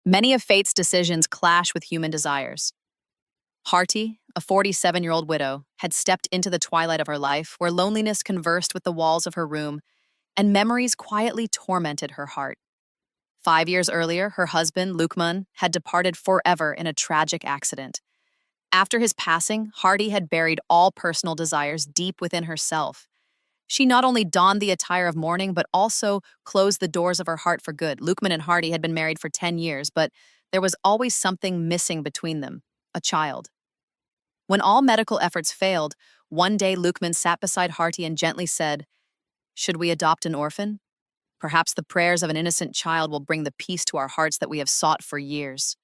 Many of fate's decisions clash with human desires. Harty, a 47-year-old widow, had stepped into the twilight of her life where loneliness conversed with the walls of her room and memories quietly tormented her heart. 5 years earlier, her husband, Lukman, had departed forever in a tragic accident. After his passing, Harty had buried all personal desires deep within herself. She not only donned the attire of mourning, but also closed the doors of her heart for good. Lukman and Harty had been married for 10 years, but there was always something missing between them, a child. When all medical efforts failed, one day Lukman sat beside Harty and gently said, "Should we adopt an orphan? Perhaps the prayers of an innocent child will bring the peace to our hearts that we have sought for years."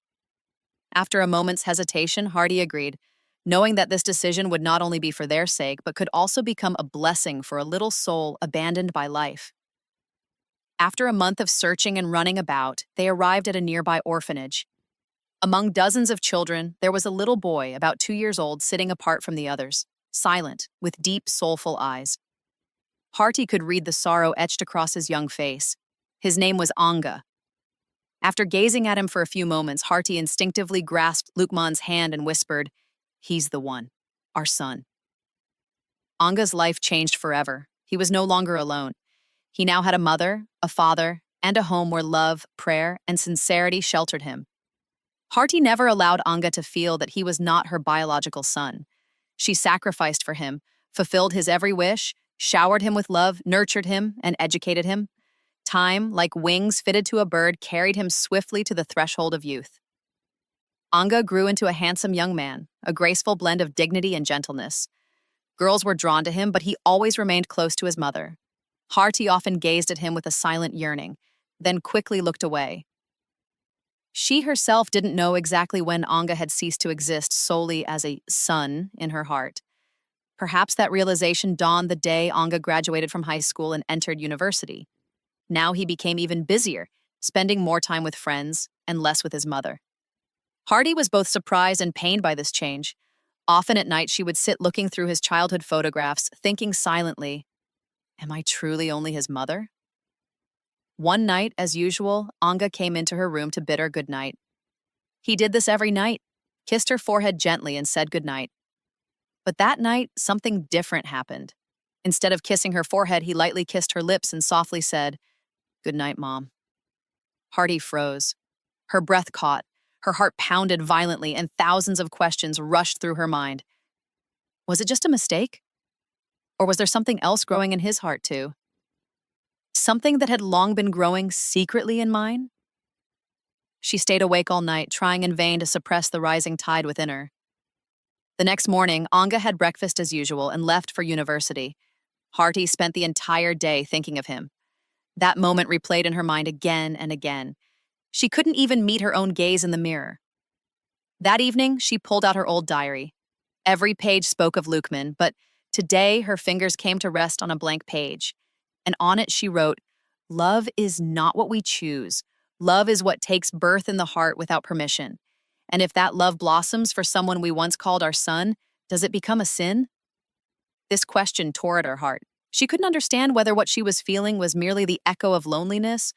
After a moment's hesitation, Harty agreed, knowing that this decision would not only be for their sake, but could also become a blessing for a little soul abandoned by life. After a month of searching and running about, they arrived at a nearby orphanage. Among dozens of children, there was a little boy about 2 years old sitting apart from the others, silent, with deep, soulful eyes. Harty could read the sorrow etched across his young face. His name was Anga. After gazing at him for a few moments, Harty instinctively grasped Lukman's hand and whispered, "He's the one, our son." Anga's life changed forever. He was no longer alone. He now had a mother, a father, and a home where love, prayer, and sincerity sheltered him. Harty never allowed Anga to feel that he was not her biological son. She sacrificed for him, fulfilled his every wish, showered him with love, nurtured him, and educated him. Time, like wings fitted to a bird, carried him swiftly to the threshold of youth. Anga grew into a handsome young man, a graceful blend of dignity and gentleness. Girls were drawn to him, but he always remained close to his mother. Harty often gazed at him with a silent yearning, then quickly looked away. She herself didn't know exactly when Anga had ceased to exist solely as a son in her heart. Perhaps that realization dawned the day Anga graduated from high school and entered university. Now he became even busier, spending more time with friends and less with his mother. Harty was both surprised and pained by this change. Often at night, she would sit looking through his childhood photographs, thinking silently, "Am I truly only his mother?" One night, as usual, Anga came into her room to bid her good night. He did this every night, kissed her forehead gently and said good night. But that night, something different happened. Instead of kissing her forehead, he lightly kissed her lips and softly said, "Good night, Mom." Harty froze. Her breath caught, her heart pounded violently, and thousands of questions rushed through her mind. Was it just a mistake? Or was there something else growing in his heart, too? Something that had long been growing secretly in mine? She stayed awake all night, trying in vain to suppress the rising tide within her. The next morning, Anga had breakfast as usual and left for university. Harty spent the entire day thinking of him. That moment replayed in her mind again and again. She couldn't even meet her own gaze in the mirror. That evening, she pulled out her old diary. Every page spoke of Lukman, but today her fingers came to rest on a blank page. And on it she wrote, "Love is not what we choose. Love is what takes birth in the heart without permission. And if that love blossoms for someone we once called our son, does it become a sin?" This question tore at her heart. She couldn't understand whether what she was feeling was merely the echo of loneliness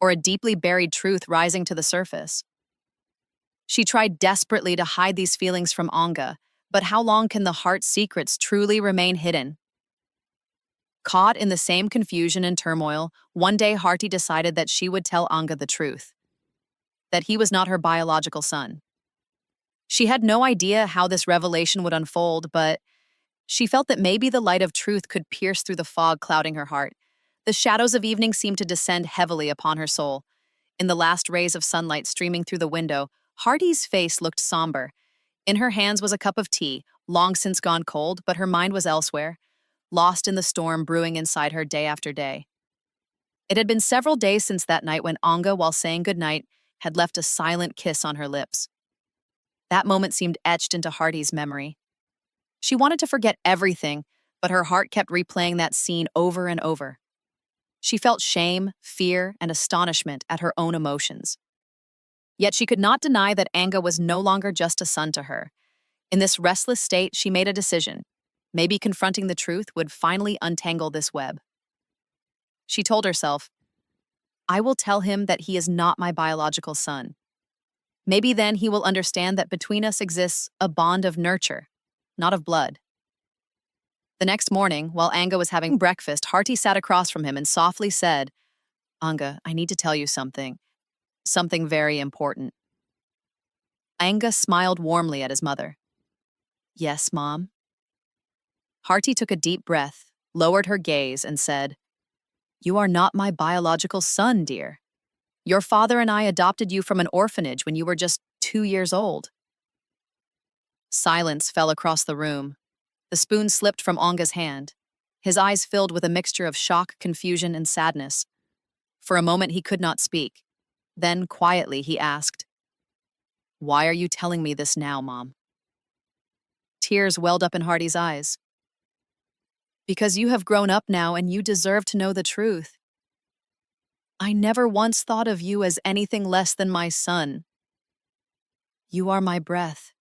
or a deeply buried truth rising to the surface. She tried desperately to hide these feelings from Anga, but how long can the heart's secrets truly remain hidden? Caught in the same confusion and turmoil, one day Harty decided that she would tell Anga the truth, that he was not her biological son. She had no idea how this revelation would unfold, but she felt that maybe the light of truth could pierce through the fog clouding her heart. The shadows of evening seemed to descend heavily upon her soul. In the last rays of sunlight streaming through the window, Harty's face looked somber. In her hands was a cup of tea, long since gone cold, but her mind was elsewhere, lost in the storm brewing inside her day after day. It had been several days since that night when Anga, while saying goodnight, had left a silent kiss on her lips. That moment seemed etched into Harty's memory. She wanted to forget everything, but her heart kept replaying that scene over and over. She felt shame, fear, and astonishment at her own emotions. Yet she could not deny that Anga was no longer just a son to her. In this restless state, she made a decision. Maybe confronting the truth would finally untangle this web. She told herself, "I will tell him that he is not my biological son. Maybe then he will understand that between us exists a bond of nurture, not of blood. The next morning, while Anga was having breakfast, Harti sat across from him and softly said, Anga, I need to tell you something. Something very important. Anga smiled warmly at his mother. Yes, Mom? Harti took a deep breath, lowered her gaze, and said, You are not my biological son, dear. Your father and I adopted you from an orphanage when you were just 2 years old. Silence fell across the room. The spoon slipped from Anga's hand. His eyes filled with a mixture of shock, confusion, and sadness. For a moment he could not speak. Then, quietly, he asked, Why are you telling me this now, Mom? Tears welled up in Harti's eyes. Because you have grown up now and you deserve to know the truth. I never once thought of you as anything less than my son. You are my breath,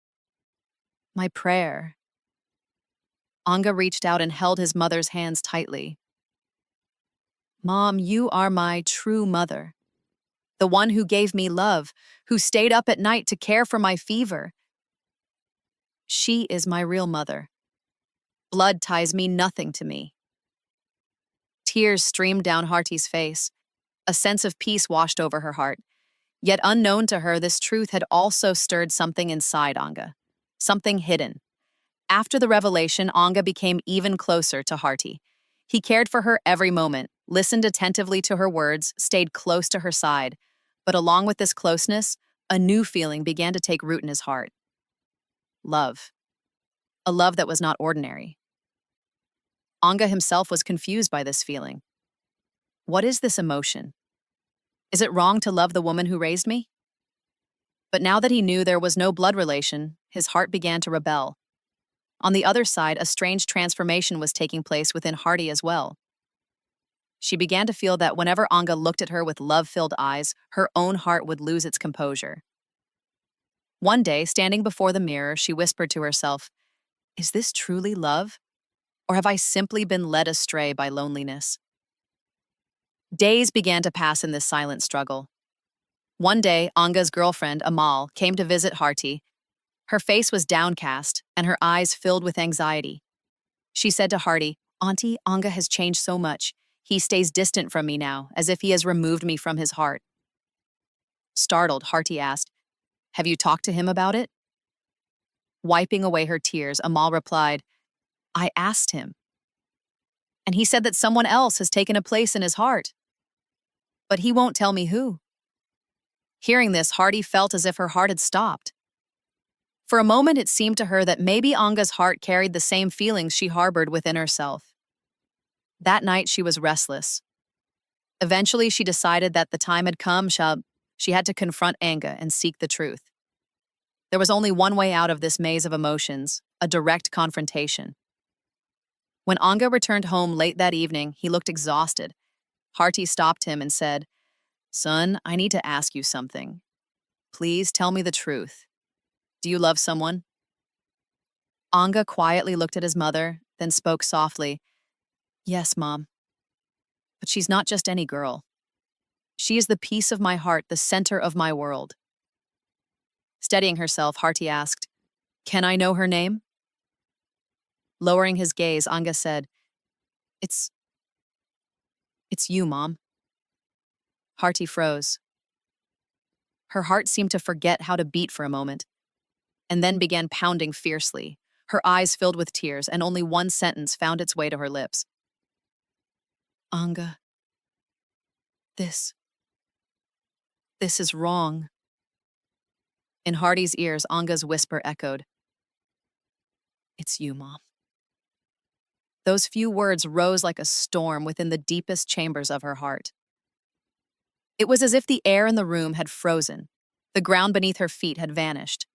my prayer. Anga reached out and held his mother's hands tightly. Mom, you are my true mother. The one who gave me love, who stayed up at night to care for my fever. She is my real mother. Blood ties mean nothing to me. Tears streamed down Harti's face. A sense of peace washed over her heart. Yet unknown to her, this truth had also stirred something inside Anga. Something hidden. After the revelation, Anga became even closer to Harti. He cared for her every moment, listened attentively to her words, stayed close to her side. But along with this closeness, a new feeling began to take root in his heart. Love. A love that was not ordinary. Anga himself was confused by this feeling. What is this emotion? Is it wrong to love the woman who raised me? But now that he knew there was no blood relation, his heart began to rebel. On the other side, a strange transformation was taking place within Harti as well. She began to feel that whenever Anga looked at her with love-filled eyes, her own heart would lose its composure. One day, standing before the mirror, she whispered to herself, Is this truly love? Or have I simply been led astray by loneliness? Days began to pass in this silent struggle. One day, Anga's girlfriend, Amal, came to visit Harti. Her face was downcast, and her eyes filled with anxiety. She said to Harti, Auntie, Anga has changed so much. He stays distant from me now, as if he has removed me from his heart. Startled, Harti asked, Have you talked to him about it? Wiping away her tears, Amal replied, I asked him. And he said that someone else has taken a place in his heart. But he won't tell me who. Hearing this, Harti felt as if her heart had stopped. For a moment, it seemed to her that maybe Anga's heart carried the same feelings she harbored within herself. That night, she was restless. Eventually, she decided that the time had come. She had to confront Anga and seek the truth. There was only one way out of this maze of emotions, a direct confrontation. When Anga returned home late that evening, he looked exhausted. Harti stopped him and said, Son, I need to ask you something. Please tell me the truth. Do you love someone? Anga quietly looked at his mother, then spoke softly, Yes, Mom. But she's not just any girl. She is the piece of my heart, the center of my world. Steadying herself, Harti asked, Can I know her name? Lowering his gaze, Anga said, It's you, Mom. Harti froze. Her heart seemed to forget how to beat for a moment, and then began pounding fiercely. Her eyes filled with tears, and only one sentence found its way to her lips. Anga, this is wrong. In Harti's ears, Anga's whisper echoed, It's you, Mom. Those few words rose like a storm within the deepest chambers of her heart. It was as if the air in the room had frozen. The ground beneath her feet had vanished.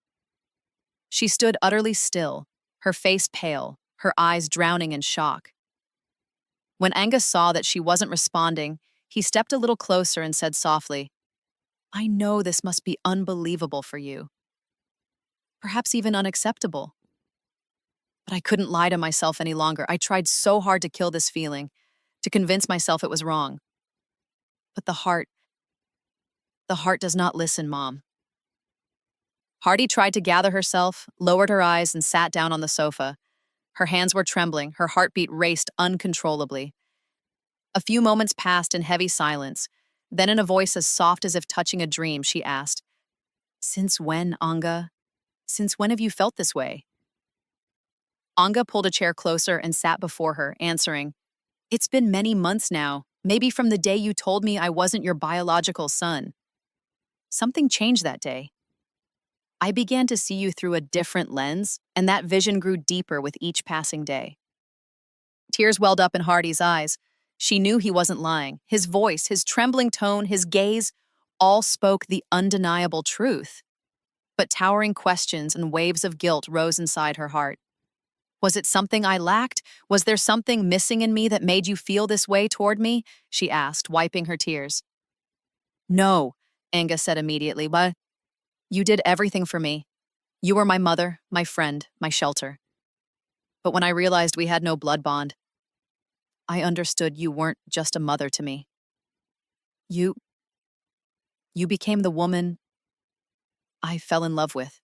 She stood utterly still, her face pale, her eyes drowning in shock. When Anga saw that she wasn't responding, he stepped a little closer and said softly, I know this must be unbelievable for you. Perhaps even unacceptable. But I couldn't lie to myself any longer. I tried so hard to kill this feeling, to convince myself it was wrong. But the heart does not listen, Mom. Hardy tried to gather herself, lowered her eyes, and sat down on the sofa. Her hands were trembling, her heartbeat raced uncontrollably. A few moments passed in heavy silence. Then, in a voice as soft as if touching a dream, she asked, "Since when, Anga? Since when have you felt this way?" Anga pulled a chair closer and sat before her, answering, "It's been many months now, maybe from the day you told me I wasn't your biological son. Something changed that day. I began to see you through a different lens, and that vision grew deeper with each passing day." Tears welled up in Hardy's eyes. She knew he wasn't lying. His voice, his trembling tone, his gaze, all spoke the undeniable truth. But towering questions and waves of guilt rose inside her heart. Was it something I lacked? Was there something missing in me that made you feel this way toward me? She asked, wiping her tears. No, Anga said immediately, but you did everything for me. You were my mother, my friend, my shelter. But when I realized we had no blood bond, I understood you weren't just a mother to me. You became the woman I fell in love with.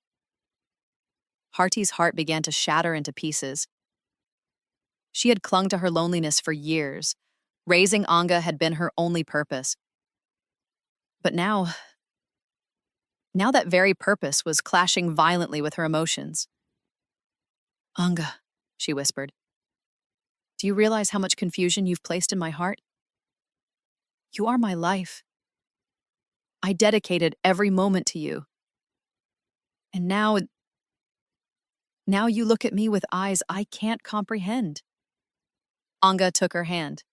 Harty's heart began to shatter into pieces. She had clung to her loneliness for years. Raising Anga had been her only purpose. But now that very purpose was clashing violently with her emotions. "Anga," she whispered, "do you realize how much confusion you've placed in my heart? You are my life. I dedicated every moment to you. And now you look at me with eyes I can't comprehend." Anga took her hand.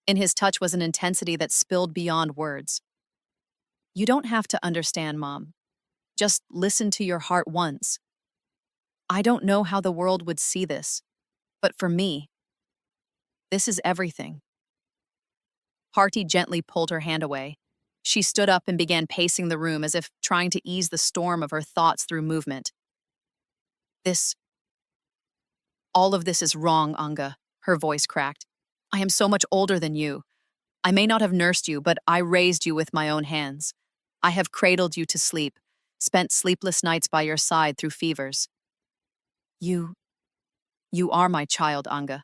In his touch was an intensity that spilled beyond words. "You don't have to understand, Mom. Just listen to your heart once. I don't know how the world would see this, but for me, this is everything." Harty gently pulled her hand away. She stood up and began pacing the room as if trying to ease the storm of her thoughts through movement. All of this is wrong, Anga," her voice cracked. "I am so much older than you. I may not have nursed you, but I raised you with my own hands. I have cradled you to sleep, spent sleepless nights by your side through fevers. You are my child, Anga."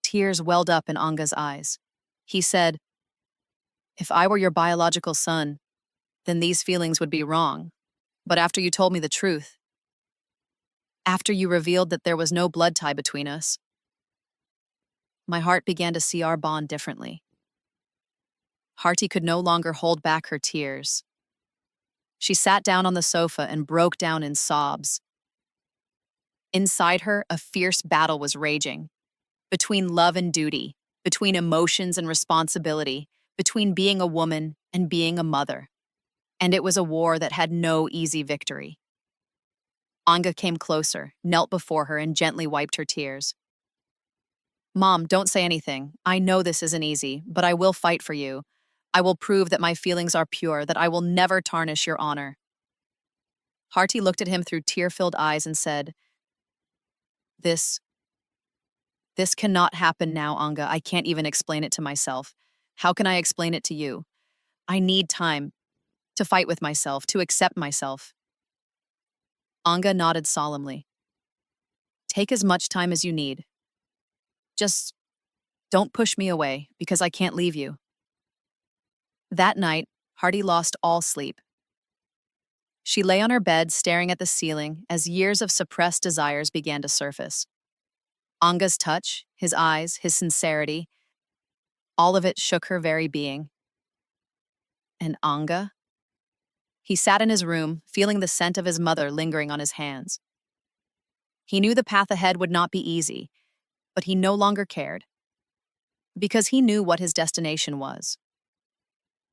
Tears welled up in Anga's eyes. He said, "If I were your biological son, then these feelings would be wrong. But after you told me the truth, after you revealed that there was no blood tie between us, my heart began to see our bond differently." Harty could no longer hold back her tears. She sat down on the sofa and broke down in sobs. Inside her, a fierce battle was raging. Between love and duty, between emotions and responsibility, between being a woman and being a mother. And it was a war that had no easy victory. Anga came closer, knelt before her, and gently wiped her tears. "Mom, don't say anything. I know this isn't easy, but I will fight for you. I will prove that my feelings are pure, that I will never tarnish your honor." Harty looked at him through tear-filled eyes and said, This cannot happen now, Anga. I can't even explain it to myself. How can I explain it to you? I need time to fight with myself, to accept myself." Anga nodded solemnly. "Take as much time as you need. Just don't push me away, because I can't leave you." That night, Harty lost all sleep. She lay on her bed staring at the ceiling as years of suppressed desires began to surface. Anga's touch, his eyes, his sincerity, all of it shook her very being. And Anga? He sat in his room, feeling the scent of his mother lingering on his hands. He knew the path ahead would not be easy, but he no longer cared, because he knew what his destination was.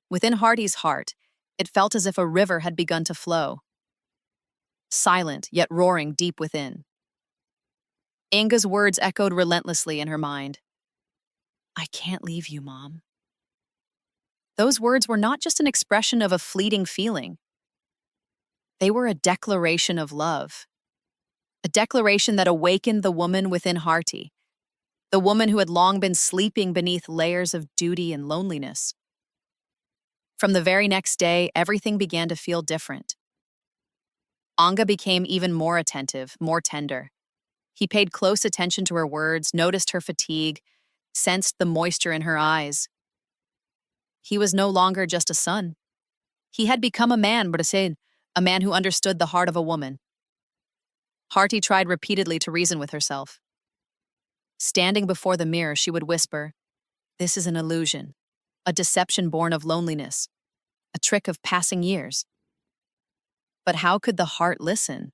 Within Harty's heart, it felt as if a river had begun to flow, silent yet roaring deep within. Anga's words echoed relentlessly in her mind. "I can't leave you, Mom." Those words were not just an expression of a fleeting feeling. They were a declaration of love. A declaration that awakened the woman within Harty, the woman who had long been sleeping beneath layers of duty and loneliness. From the very next day, everything began to feel different. Anga became even more attentive, more tender. He paid close attention to her words, noticed her fatigue, sensed the moisture in her eyes. He was no longer just a son. He had become a man, Brasin, a man who understood the heart of a woman. Harty tried repeatedly to reason with herself. Standing before the mirror, she would whisper, "This is an illusion, a deception born of loneliness, a trick of passing years." But how could the heart listen?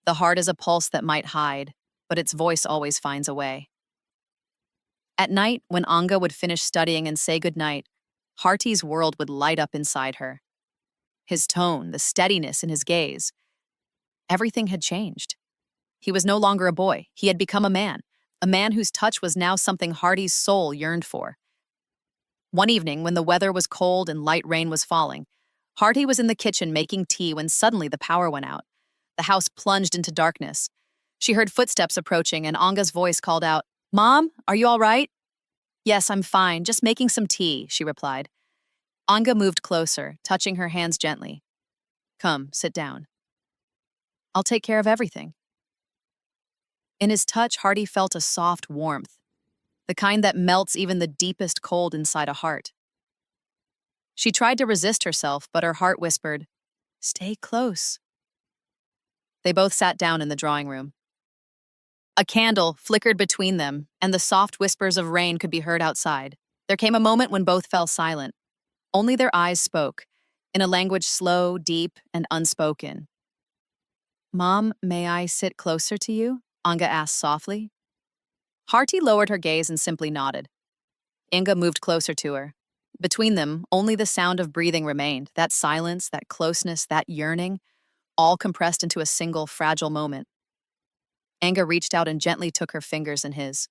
The heart is a pulse that might hide, but its voice always finds a way. At night, when Anga would finish studying and say goodnight, Harty's world would light up inside her. His tone, the steadiness in his gaze, everything had changed. He was no longer a boy. He had become a man whose touch was now something Harty's soul yearned for. One evening, when the weather was cold and light rain was falling, Harty was in the kitchen making tea when suddenly the power went out. The house plunged into darkness. She heard footsteps approaching and Anga's voice called out, "Mom, are you all right?" "Yes, I'm fine, just making some tea," she replied. Anga moved closer, touching her hands gently. "Come, sit down. I'll take care of everything." In his touch, Harty felt a soft warmth, the kind that melts even the deepest cold inside a heart. She tried to resist herself, but her heart whispered, "Stay close." They both sat down in the drawing room. A candle flickered between them, and the soft whispers of rain could be heard outside. There came a moment when both fell silent. Only their eyes spoke, in a language slow, deep, and unspoken. "Mom, may I sit closer to you?" Anga asked softly. Harty lowered her gaze and simply nodded. Anga moved closer to her. Between them, only the sound of breathing remained, that silence, that closeness, that yearning, all compressed into a single fragile moment. Anga reached out and gently took her fingers in his.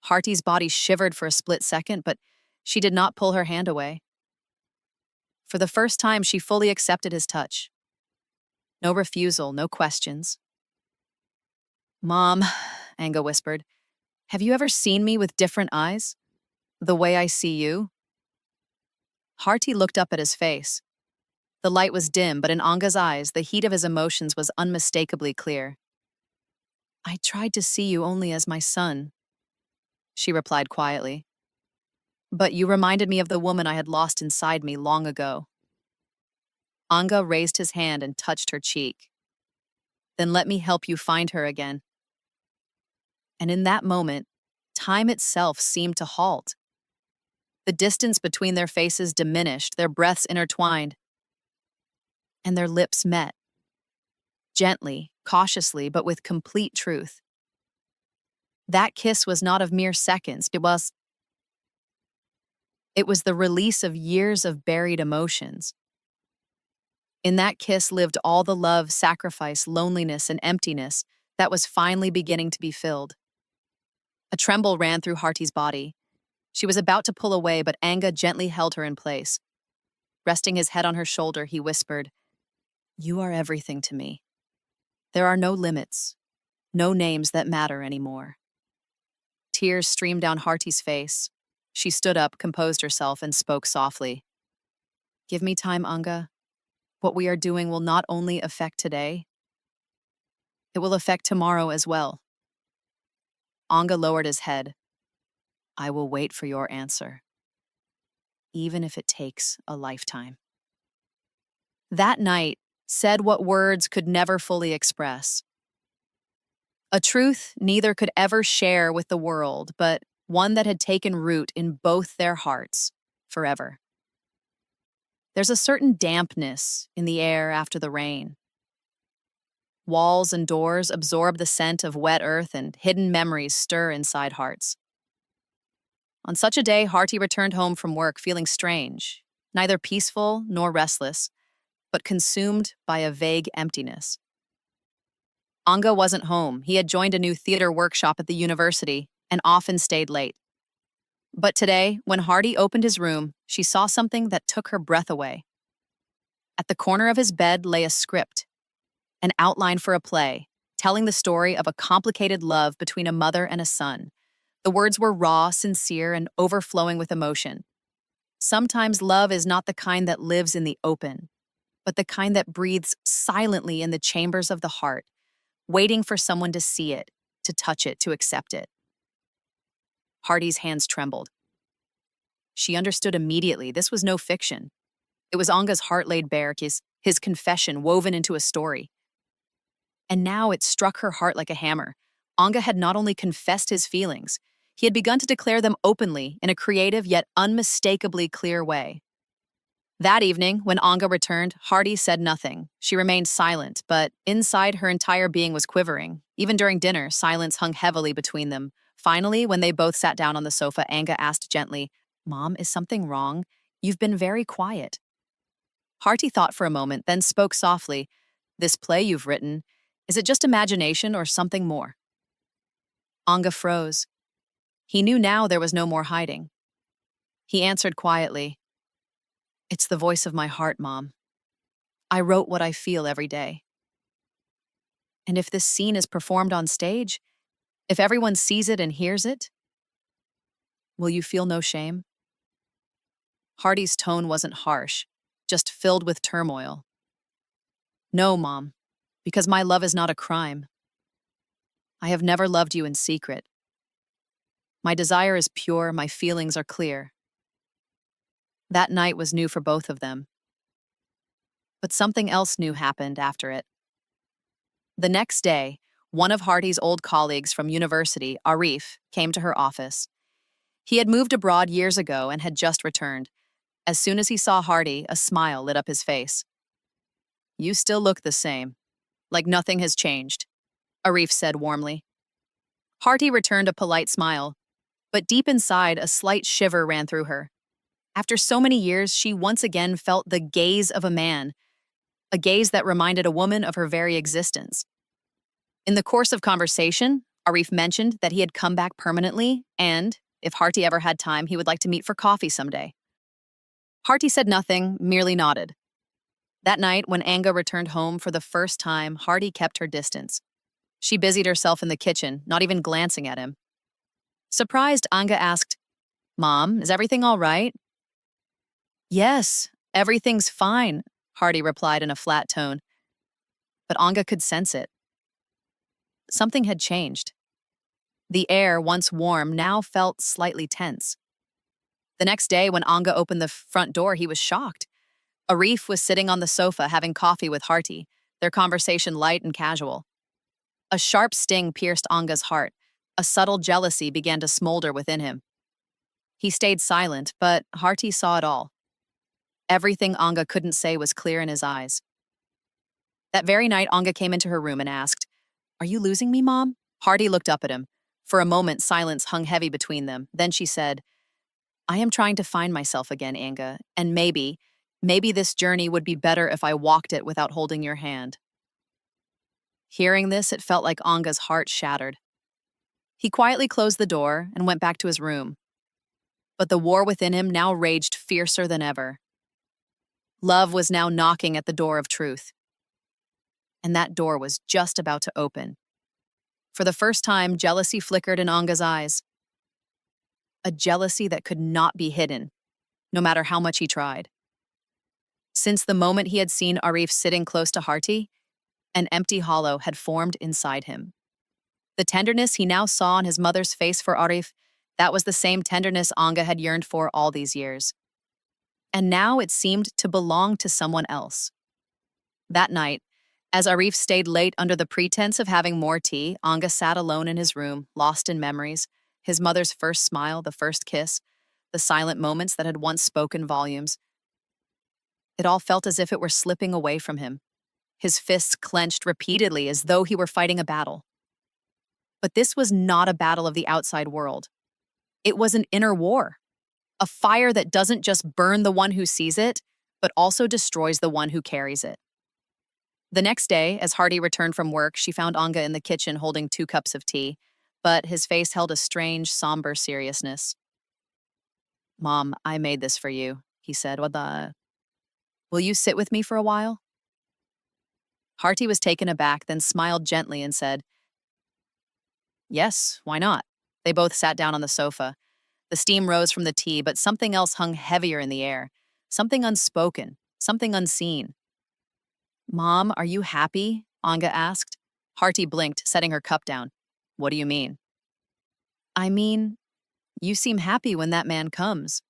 Harty's body shivered for a split second, but she did not pull her hand away. For the first time, she fully accepted his touch. No refusal, no questions. "Mom," Anga whispered, "have you ever seen me with different eyes? The way I see you?" Harty looked up at his face. The light was dim, but in Anga's eyes, the heat of his emotions was unmistakably clear. "I tried to see you only as my son," she replied quietly. "But you reminded me of the woman I had lost inside me long ago." Anga raised his hand and touched her cheek. "Then let me help you find her again." And in that moment, time itself seemed to halt. The distance between their faces diminished, their breaths intertwined, and their lips met. Gently, cautiously, but with complete truth. That kiss was not of mere seconds, it was the release of years of buried emotions. In that kiss lived all the love, sacrifice, loneliness, and emptiness that was finally beginning to be filled. A tremble ran through Harty's body. She was about to pull away, but Anga gently held her in place. Resting his head on her shoulder, he whispered, "You are everything to me. There are no limits, no names that matter anymore." Tears streamed down Harty's face. She stood up, composed herself, and spoke softly. "Give me time, Anga. What we are doing will not only affect today, it will affect tomorrow as well." Anga lowered his head. "I will wait for your answer, even if it takes a lifetime." That night said what words could never fully express. A truth neither could ever share with the world, but one that had taken root in both their hearts forever. There's a certain dampness in the air after the rain. Walls and doors absorb the scent of wet earth, and hidden memories stir inside hearts. On such a day, Harty returned home from work feeling strange, neither peaceful nor restless, but consumed by a vague emptiness. Anga wasn't home. He had joined a new theater workshop at the university and often stayed late. But today, when Harty opened his room, she saw something that took her breath away. At the corner of his bed lay a script, an outline for a play, telling the story of a complicated love between a mother and a son. The words were raw, sincere, and overflowing with emotion. Sometimes love is not the kind that lives in the open. but the kind that breathes silently in the chambers of the heart, waiting for someone to see it, to touch it, to accept it. Hardy's hands trembled. She understood immediately this was no fiction. It was Anga's heart laid bare, his confession woven into a story. And now it struck her heart like a hammer. Anga had not only confessed his feelings, he had begun to declare them openly in a creative yet unmistakably clear way. That evening, when Anga returned, Hardy said nothing. She remained silent, but inside her entire being was quivering. Even during dinner, silence hung heavily between them. Finally, when they both sat down on the sofa, Anga asked gently, "Mom, is something wrong? You've been very quiet." Hardy thought for a moment, then spoke softly. "This play you've written, is it just imagination or something more?" Anga froze. He knew now there was no more hiding. He answered quietly, "It's the voice of my heart, Mom. I wrote what I feel every day. And if this scene is performed on stage, if everyone sees it and hears it, will you feel no shame?" Hardy's tone wasn't harsh, just filled with turmoil. "No, Mom, because my love is not a crime. I have never loved you in secret. My desire is pure, my feelings are clear." That night was new for both of them. But something else new happened after it. The next day, one of Hardy's old colleagues from university, Arif, came to her office. He had moved abroad years ago and had just returned. As soon as he saw Hardy, a smile lit up his face. "You still look the same, like nothing has changed," Arif said warmly. Hardy returned a polite smile, but deep inside, a slight shiver ran through her. After so many years, she once again felt the gaze of a man, a gaze that reminded a woman of her very existence. In the course of conversation, Arif mentioned that he had come back permanently, and, if Hardy ever had time, he would like to meet for coffee someday. Hardy said nothing, merely nodded. That night, when Anga returned home for the first time, Hardy kept her distance. She busied herself in the kitchen, not even glancing at him. Surprised, Anga asked, "Mom, is everything all right?" "Yes, everything's fine," Hardy replied in a flat tone. But Anga could sense it. Something had changed. The air, once warm, now felt slightly tense. The next day, when Anga opened the front door, he was shocked. Arif was sitting on the sofa having coffee with Hardy, their conversation light and casual. A sharp sting pierced Anga's heart. A subtle jealousy began to smolder within him. He stayed silent, but Hardy saw it all. Everything Anga couldn't say was clear in his eyes. That very night, Anga came into her room and asked, "Are you losing me, Mom?" Hardy looked up at him. For a moment, silence hung heavy between them. Then she said, "I am trying to find myself again, Anga, and maybe this journey would be better if I walked it without holding your hand." Hearing this, it felt like Anga's heart shattered. He quietly closed the door and went back to his room. But the war within him now raged fiercer than ever. Love was now knocking at the door of truth. And that door was just about to open. For the first time, jealousy flickered in Anga's eyes. A jealousy that could not be hidden, no matter how much he tried. Since the moment he had seen Arif sitting close to Hardy, an empty hollow had formed inside him. The tenderness he now saw on his mother's face for Arif, that was the same tenderness Anga had yearned for all these years. And now it seemed to belong to someone else. That night, as Arif stayed late under the pretense of having more tea, Anga sat alone in his room, lost in memories, his mother's first smile, the first kiss, the silent moments that had once spoken volumes. It all felt as if it were slipping away from him. His fists clenched repeatedly as though he were fighting a battle. But this was not a battle of the outside world. It was an inner war, a fire that doesn't just burn the one who sees it, but also destroys the one who carries it. The next day, as Hardy returned from work, she found Anga in the kitchen holding 2 cups of tea, but his face held a strange, somber seriousness. "Mom, I made this for you," he said. "Will you sit with me for a while?" Hardy was taken aback, then smiled gently and said, "Yes, why not?" They both sat down on the sofa. The steam rose from the tea, but something else hung heavier in the air. Something unspoken, something unseen. Mom, are you happy? Anga asked. Harty blinked, setting her cup down. What do you mean? I mean, you seem happy when that man comes.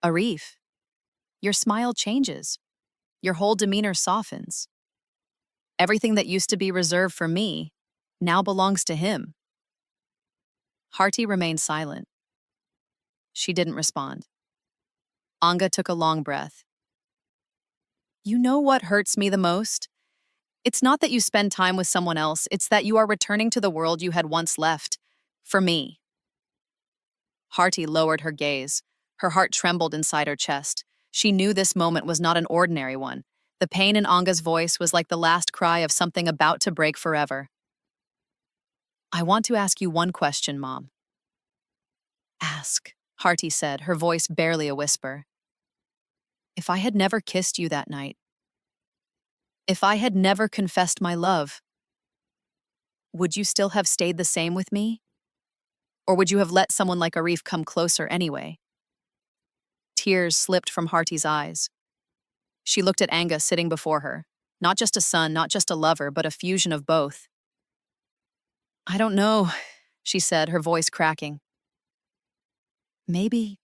Arif, your smile changes. Your whole demeanor softens. Everything that used to be reserved for me now belongs to him. Harty remained silent. She didn't respond. Anga took a long breath. You know what hurts me the most? It's not that you spend time with someone else, it's that you are returning to the world you had once left. For me. Harty lowered her gaze. Her heart trembled inside her chest. She knew this moment was not an ordinary one. The pain in Anga's voice was like the last cry of something about to break forever. I want to ask you one question, Mom. Ask, Harty said, her voice barely a whisper. If I had never kissed you that night, if I had never confessed my love, would you still have stayed the same with me? Or would you have let someone like Arif come closer anyway? Tears slipped from Harty's eyes. She looked at Anga sitting before her. Not just a son, not just a lover, but a fusion of both. I don't know, she said, her voice cracking. Maybe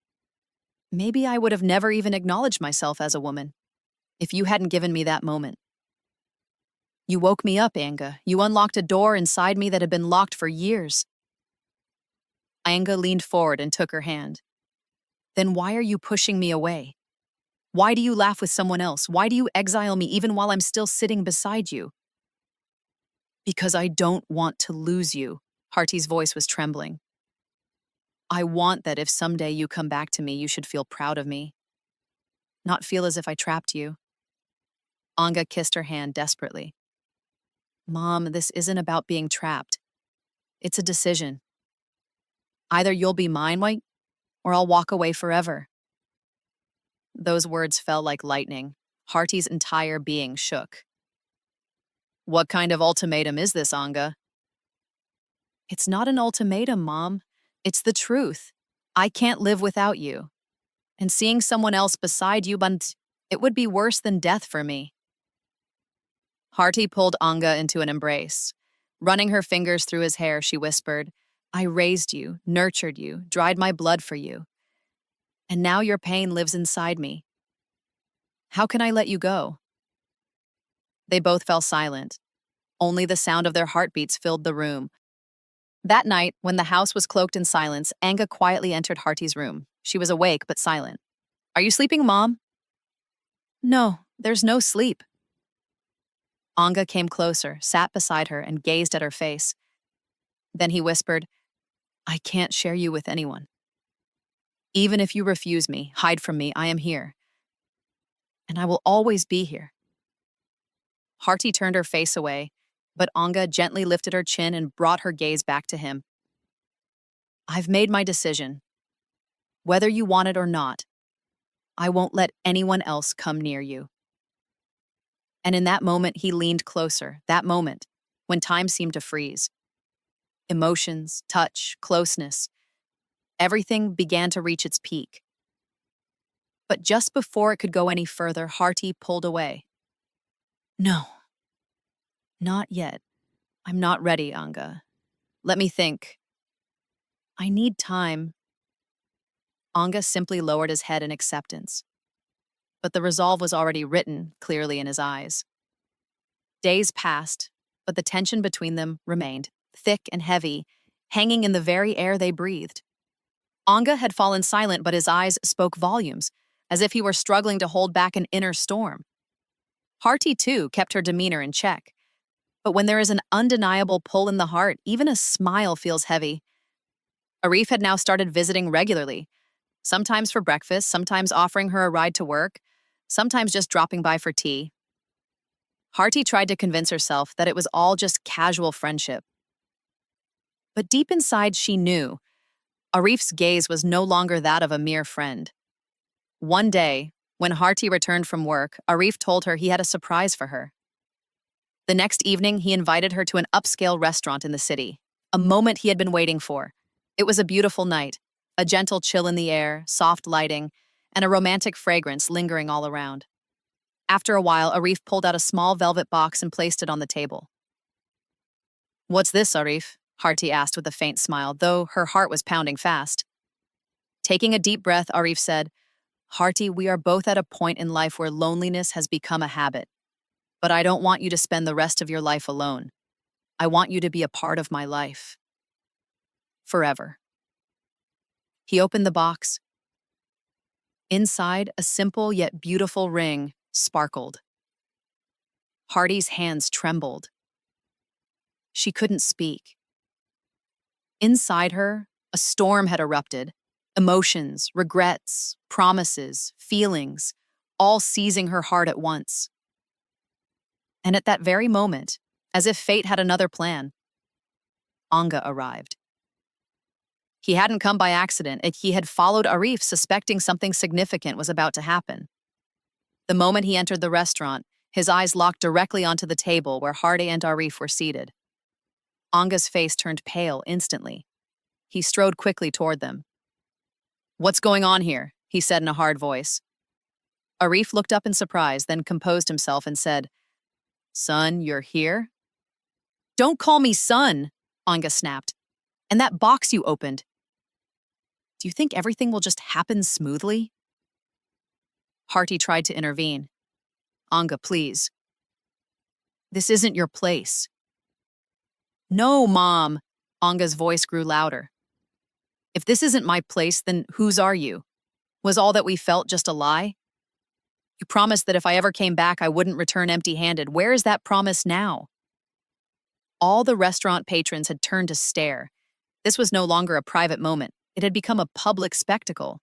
I would have never even acknowledged myself as a woman, if you hadn't given me that moment. You woke me up, Anga. You unlocked a door inside me that had been locked for years. Anga leaned forward and took her hand. Then why are you pushing me away? Why do you laugh with someone else? Why do you exile me even while I'm still sitting beside you? Because I don't want to lose you, Harty's voice was trembling. I want that if someday you come back to me, you should feel proud of me. Not feel as if I trapped you. Anga kissed her hand desperately. Mom, this isn't about being trapped. It's a decision. Either you'll be mine, or I'll walk away forever. Those words fell like lightning. Harty's entire being shook. What kind of ultimatum is this, Anga? It's not an ultimatum, Mom. It's the truth. I can't live without you. And seeing someone else beside you, but it would be worse than death for me. Harty pulled Anga into an embrace. Running her fingers through his hair, she whispered, I raised you, nurtured you, dried my blood for you. And now your pain lives inside me. How can I let you go? They both fell silent. Only the sound of their heartbeats filled the room. That night, when the house was cloaked in silence, Anga quietly entered Harty's room. She was awake but silent. Are you sleeping, Mom? No, there's no sleep. Anga came closer, sat beside her, and gazed at her face. Then he whispered, I can't share you with anyone. Even if you refuse me, hide from me, I am here. And I will always be here. Harty turned her face away, but Anga gently lifted her chin and brought her gaze back to him. I've made my decision. Whether you want it or not, I won't let anyone else come near you. And in that moment, he leaned closer, that moment, when time seemed to freeze. Emotions, touch, closeness, everything began to reach its peak. But just before it could go any further, Harty pulled away. No, not yet. I'm not ready, Anga. Let me think. I need time. Anga simply lowered his head in acceptance. But the resolve was already written clearly in his eyes. Days passed, but the tension between them remained, thick and heavy, hanging in the very air they breathed. Anga had fallen silent, but his eyes spoke volumes, as if he were struggling to hold back an inner storm. Harty, too, kept her demeanor in check. But when there is an undeniable pull in the heart, even a smile feels heavy. Arif had now started visiting regularly, sometimes for breakfast, sometimes offering her a ride to work, sometimes just dropping by for tea. Harty tried to convince herself that it was all just casual friendship. But deep inside, she knew Arif's gaze was no longer that of a mere friend. One day, when Harty returned from work, Arif told her he had a surprise for her. The next evening, he invited her to an upscale restaurant in the city, a moment he had been waiting for. It was a beautiful night, a gentle chill in the air, soft lighting, and a romantic fragrance lingering all around. After a while, Arif pulled out a small velvet box and placed it on the table. "What's this, Arif?" Harti asked with a faint smile, though her heart was pounding fast. Taking a deep breath, Arif said, "Harti, we are both at a point in life where loneliness has become a habit. But I don't want you to spend the rest of your life alone. I want you to be a part of my life. Forever." He opened the box. Inside, a simple yet beautiful ring sparkled. Harti's hands trembled. She couldn't speak. Inside her, a storm had erupted. Emotions, regrets, promises, feelings, all seizing her heart at once. And at that very moment, as if fate had another plan, Anga arrived. He hadn't come by accident. He had followed Arif, suspecting something significant was about to happen. The moment he entered the restaurant, his eyes locked directly onto the table where Harti and Arif were seated. Anga's face turned pale instantly. He strode quickly toward them. "What's going on here?" he said in a hard voice. Arif looked up in surprise, then composed himself and said, "Son, you're here?" "Don't call me son," Anga snapped. "And that box you opened. Do you think everything will just happen smoothly?" Harti tried to intervene. "Anga, please. This isn't your place." "No, Mom." Anga's voice grew louder. "If this isn't my place, then whose are you? Was all that we felt just a lie? You promised that if I ever came back, I wouldn't return empty-handed. Where is that promise now?" All the restaurant patrons had turned to stare. This was no longer a private moment. It had become a public spectacle.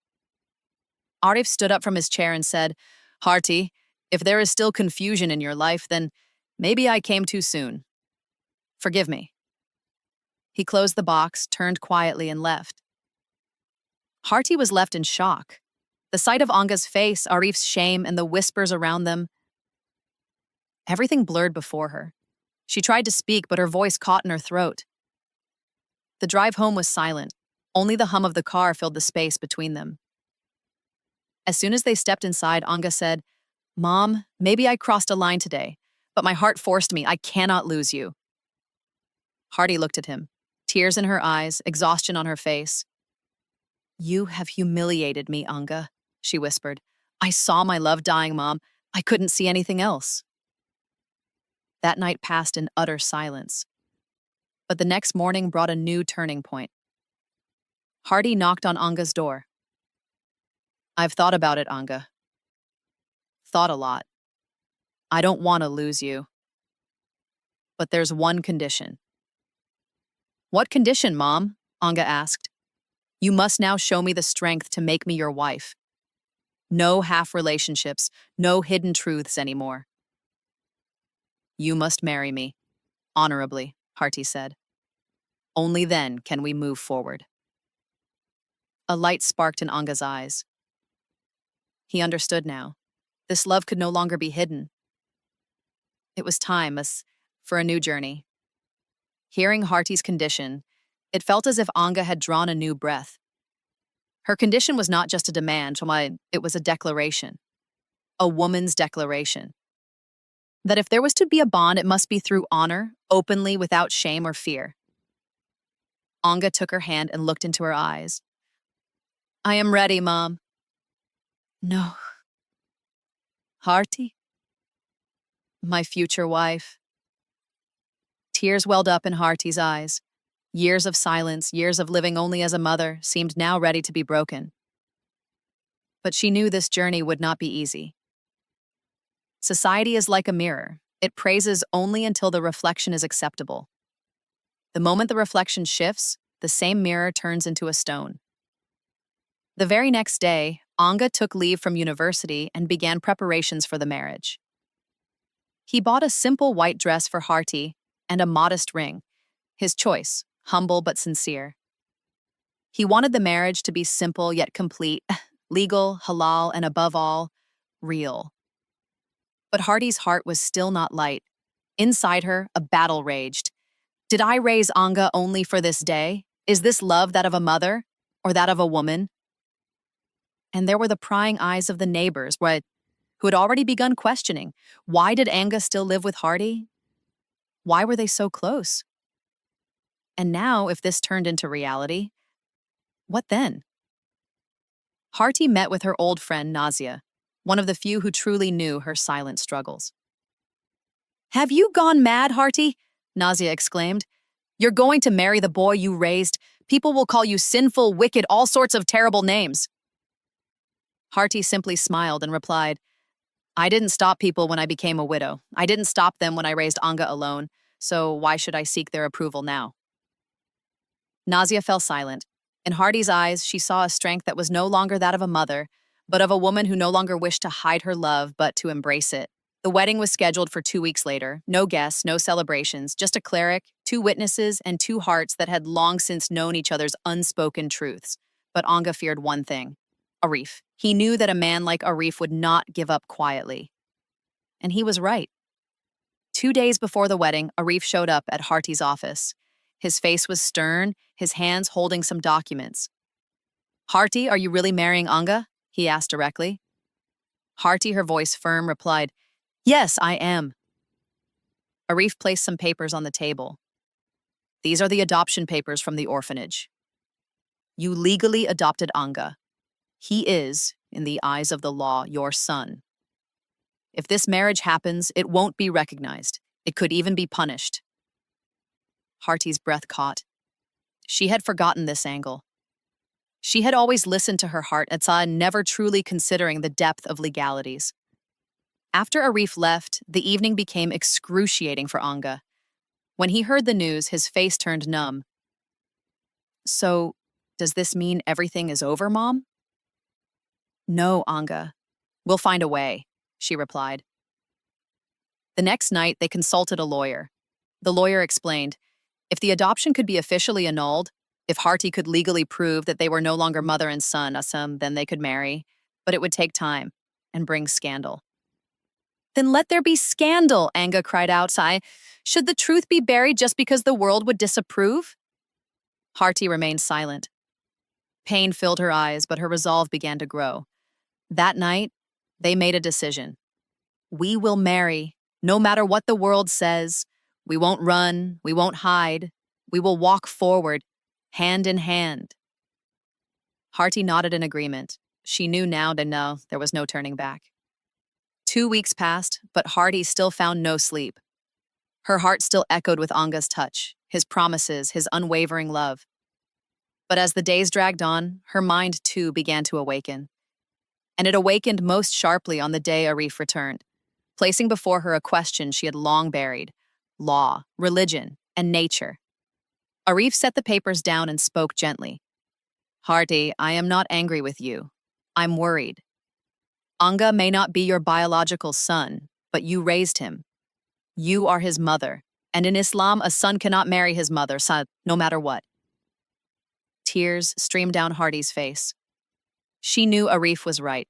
Arif stood up from his chair and said, "Harti, if there is still confusion in your life, then maybe I came too soon. Forgive me." He closed the box, turned quietly, and left. Harti was left in shock. The sight of Anga's face, Arif's shame, and the whispers around them. Everything blurred before her. She tried to speak, but her voice caught in her throat. The drive home was silent. Only the hum of the car filled the space between them. As soon as they stepped inside, Anga said, "Mom, maybe I crossed a line today, but my heart forced me. I cannot lose you." Harti looked at him, tears in her eyes, exhaustion on her face. "You have humiliated me, Anga," she whispered. "I saw my love dying, Mom. I couldn't see anything else." That night passed in utter silence. But the next morning brought a new turning point. Harti knocked on Anga's door. "I've thought about it, Anga. Thought a lot. I don't want to lose you. But there's one condition." "What condition, Mom?" Anga asked. "You must now show me the strength to make me your wife. No half relationships, no hidden truths anymore." "You must marry me, honorably," Harti said. "Only then can we move forward." A light sparked in Anga's eyes. He understood now. This love could no longer be hidden. It was time for a new journey. Hearing Harti's condition, it felt as if Anga had drawn a new breath. Her condition was not just a demand, it was a declaration. A woman's declaration. That if there was to be a bond, it must be through honor, openly, without shame or fear. Anga took her hand and looked into her eyes. "I am ready, Mom." "No. Harti? My future wife." Tears welled up in Harti's eyes. Years of silence, years of living only as a mother, seemed now ready to be broken. But she knew this journey would not be easy. Society is like a mirror. It praises only until the reflection is acceptable. The moment the reflection shifts, the same mirror turns into a stone. The very next day, Anga took leave from university and began preparations for the marriage. He bought a simple white dress for Harti and a modest ring, his choice, humble but sincere. He wanted the marriage to be simple yet complete, legal, halal, and above all, real. But Harti's heart was still not light. Inside her, a battle raged. Did I raise Anga only for this day? Is this love that of a mother, or that of a woman? And there were the prying eyes of the neighbors, who who had already begun questioning, why did Anga still live with Hardy? Why were they so close? And now, if this turned into reality, what then? Harty met with her old friend Nazia, one of the few who truly knew her silent struggles. "Have you gone mad, Harty?" Nazia exclaimed. "You're going to marry the boy you raised. People will call you sinful, wicked, all sorts of terrible names." Harty simply smiled and replied, "I didn't stop people when I became a widow. I didn't stop them when I raised Anga alone, so why should I seek their approval now?" Nazia fell silent. In Harty's eyes, she saw a strength that was no longer that of a mother, but of a woman who no longer wished to hide her love, but to embrace it. The wedding was scheduled for 2 weeks later. No guests, no celebrations, just a cleric, 2 witnesses, and 2 hearts that had long since known each other's unspoken truths. But Anga feared one thing: Arif. He knew that a man like Arif would not give up quietly. And he was right. 2 days before the wedding, Arif showed up at Harty's office. His face was stern, his hands holding some documents. "Harty, are you really marrying Anga?" he asked directly. Harty, her voice firm, replied, "Yes, I am." Arif placed some papers on the table. "These are the adoption papers from the orphanage. You legally adopted Anga. He is, in the eyes of the law, your son. If this marriage happens, it won't be recognized. It could even be punished." Harty's breath caught. She had forgotten this angle. She had always listened to her heart, Atsa, never truly considering the depth of legalities. After Arif left, the evening became excruciating for Anga. When he heard the news, his face turned numb. "So, does this mean everything is over, Mom?" "No, Anga. We'll find a way," she replied. The next night, they consulted a lawyer. The lawyer explained, if the adoption could be officially annulled, if Harty could legally prove that they were no longer mother and son, then they could marry, but it would take time and bring scandal. "Then let there be scandal," Anga cried out. "Should the truth be buried just because the world would disapprove?" Harty remained silent. Pain filled her eyes, but her resolve began to grow. That night, they made a decision. "We will marry, no matter what the world says. We won't run, we won't hide. We will walk forward, hand in hand." Harty nodded in agreement. She knew now that no, there was no turning back. 2 weeks passed, but Harty still found no sleep. Her heart still echoed with Anga's touch, his promises, his unwavering love. But as the days dragged on, her mind too began to awaken. And it awakened most sharply on the day Arif returned, placing before her a question she had long buried: law, religion, and nature. Arif set the papers down and spoke gently. "Harty, I am not angry with you. I'm worried. Anga may not be your biological son, but you raised him. You are his mother, and in Islam, a son cannot marry his mother, no matter what." Tears streamed down Harty's face. She knew Arif was right.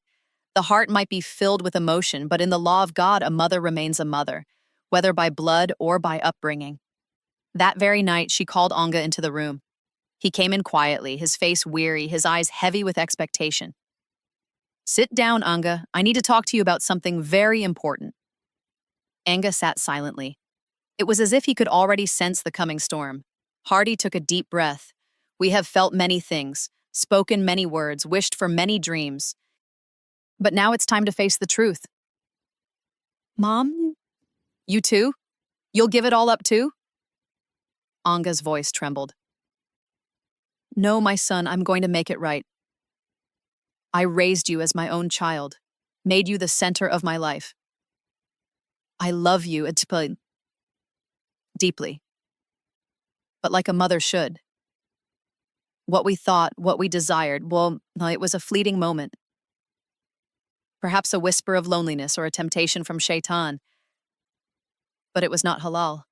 The heart might be filled with emotion, but in the law of God, a mother remains a mother, whether by blood or by upbringing. That very night, she called Anga into the room. He came in quietly, his face weary, his eyes heavy with expectation. "Sit down, Anga. I need to talk to you about something very important." Anga sat silently. It was as if he could already sense the coming storm. Harty took a deep breath. "We have felt many things, spoken many words, wished for many dreams. But now it's time to face the truth." "Mom? You too? You'll give it all up too?" Anga's voice trembled. "No, my son, I'm going to make it right. I raised you as my own child, made you the center of my life. I love you deeply, but like a mother should. What we thought, what we desired, well, it was a fleeting moment. Perhaps a whisper of loneliness or a temptation from Shaitan. But it was not halal."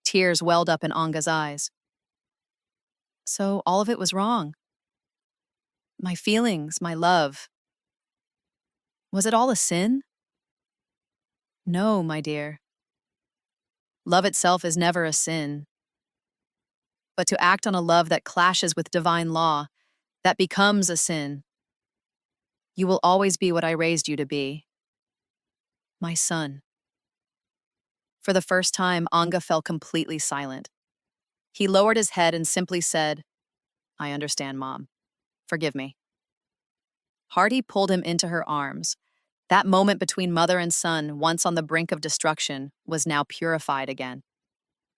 Tears welled up in Anga's eyes. "So all of it was wrong. My feelings, my love. Was it all a sin?" "No, my dear. Love itself is never a sin. But to act on a love that clashes with divine law, that becomes a sin. You will always be what I raised you to be, My son. For the first time, Anga fell completely silent. He lowered his head and simply said, I understand, Mom. Forgive me. Hardy pulled him into her arms. That moment between mother and son, once on the brink of destruction, was now purified again.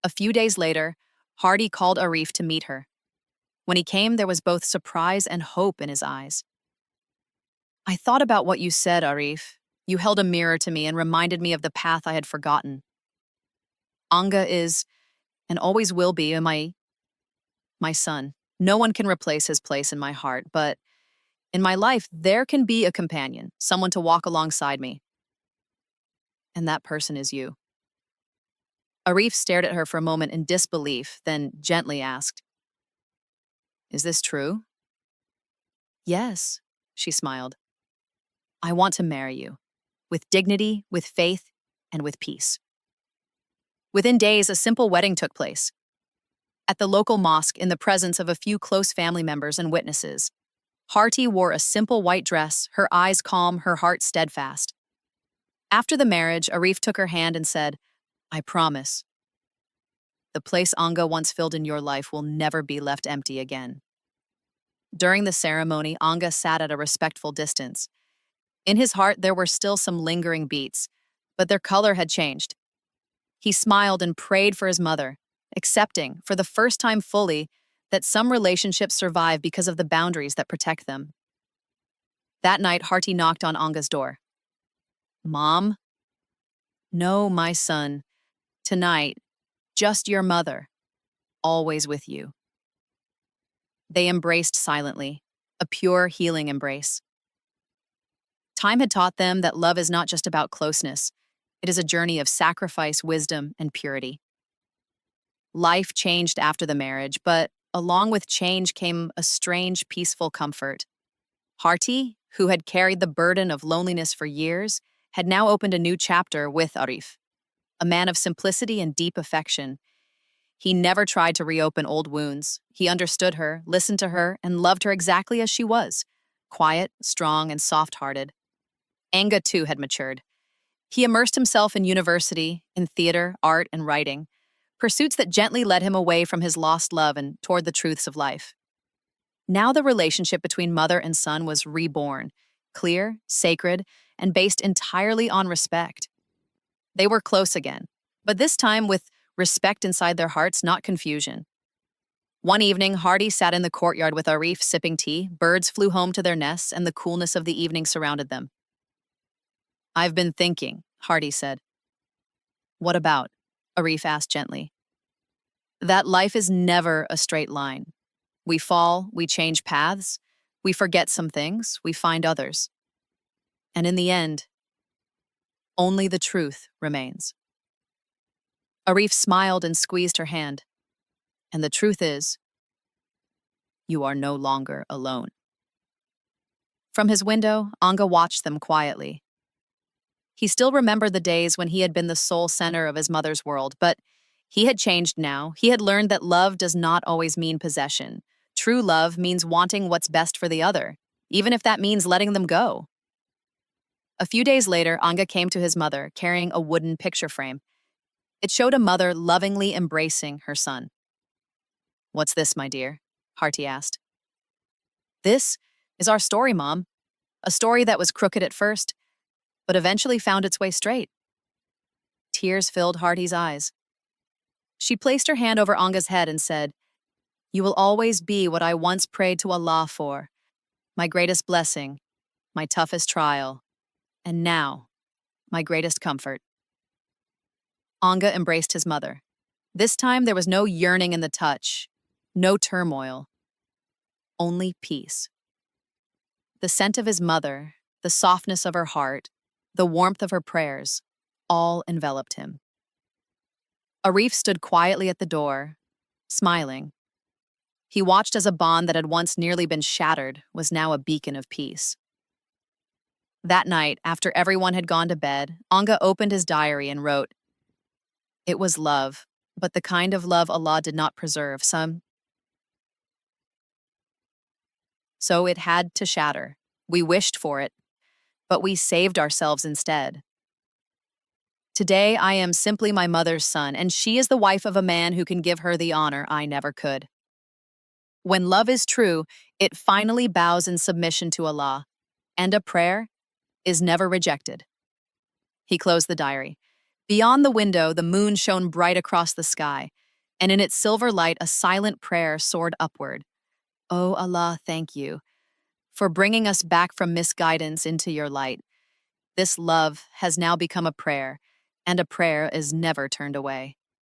A few days later, Hardy called Arif to meet her. When he came, there was both surprise and hope in his eyes. I thought about what you said, Arif. You held a mirror to me and reminded me of the path I had forgotten. Anga is, and always will be, my son. No one can replace his place in my heart, but in my life, there can be a companion, someone to walk alongside me. And that person is you. Arif stared at her for a moment in disbelief, then gently asked, Is this true? Yes, she smiled. I want to marry you, with dignity, with faith, and with peace. Within days, a simple wedding took place. At the local mosque, in the presence of a few close family members and witnesses, Harty wore a simple white dress, her eyes calm, her heart steadfast. After the marriage, Arif took her hand and said, I promise. The place Anga once filled in your life will never be left empty again. During the ceremony, Anga sat at a respectful distance. In his heart, there were still some lingering beats, but their color had changed. He smiled and prayed for his mother, accepting, for the first time fully, that some relationships survive because of the boundaries that protect them. That night, Harty knocked on Anga's door. Mom? No, my son. Tonight, just your mother, always with you. They embraced silently, a pure, healing embrace. Time had taught them that love is not just about closeness. It is a journey of sacrifice, wisdom, and purity. Life changed after the marriage, but along with change came a strange, peaceful comfort. Harty, who had carried the burden of loneliness for years, had now opened a new chapter with Arif, a man of simplicity and deep affection. He never tried to reopen old wounds. He understood her, listened to her, and loved her exactly as she was, quiet, strong, and soft-hearted. Anga, too, had matured. He immersed himself in university, in theater, art, and writing, pursuits that gently led him away from his lost love and toward the truths of life. Now the relationship between mother and son was reborn, clear, sacred, and based entirely on respect. They were close again, but this time with respect inside their hearts, not confusion. One evening, Hardy sat in the courtyard with Arif sipping tea. Birds flew home to their nests, and the coolness of the evening surrounded them. I've been thinking, Hardy said. What about? Arif asked gently. That life is never a straight line. We fall, we change paths, we forget some things, we find others. And in the end, only the truth remains. Arif smiled and squeezed her hand. And the truth is, you are no longer alone. From his window, Anga watched them quietly. He still remembered the days when he had been the sole center of his mother's world, but he had changed now. He had learned that love does not always mean possession. True love means wanting what's best for the other, even if that means letting them go. A few days later, Anga came to his mother, carrying a wooden picture frame. It showed a mother lovingly embracing her son. What's this, my dear? Harty asked. This is our story, Mom. A story that was crooked at first, but eventually found its way straight. Tears filled Harty's eyes. She placed her hand over Anga's head and said, You will always be what I once prayed to Allah for, my greatest blessing, my toughest trial, and now, my greatest comfort. Anga embraced his mother. This time there was no yearning in the touch, no turmoil, only peace. The scent of his mother, the softness of her heart, the warmth of her prayers, all enveloped him. Arif stood quietly at the door, smiling. He watched as a bond that had once nearly been shattered was now a beacon of peace. That night, after everyone had gone to bed, Anga opened his diary and wrote, It was love, but the kind of love Allah did not preserve. So it had to shatter. We wished for it, but we saved ourselves instead. Today I am simply my mother's son, and she is the wife of a man who can give her the honor I never could. When love is true, it finally bows in submission to Allah, and a prayer is never rejected. He closed the diary. Beyond the window, the moon shone bright across the sky, and in its silver light, a silent prayer soared upward. Oh Allah, thank you for bringing us back from misguidance into your light. This love has now become a prayer, and a prayer is never turned away.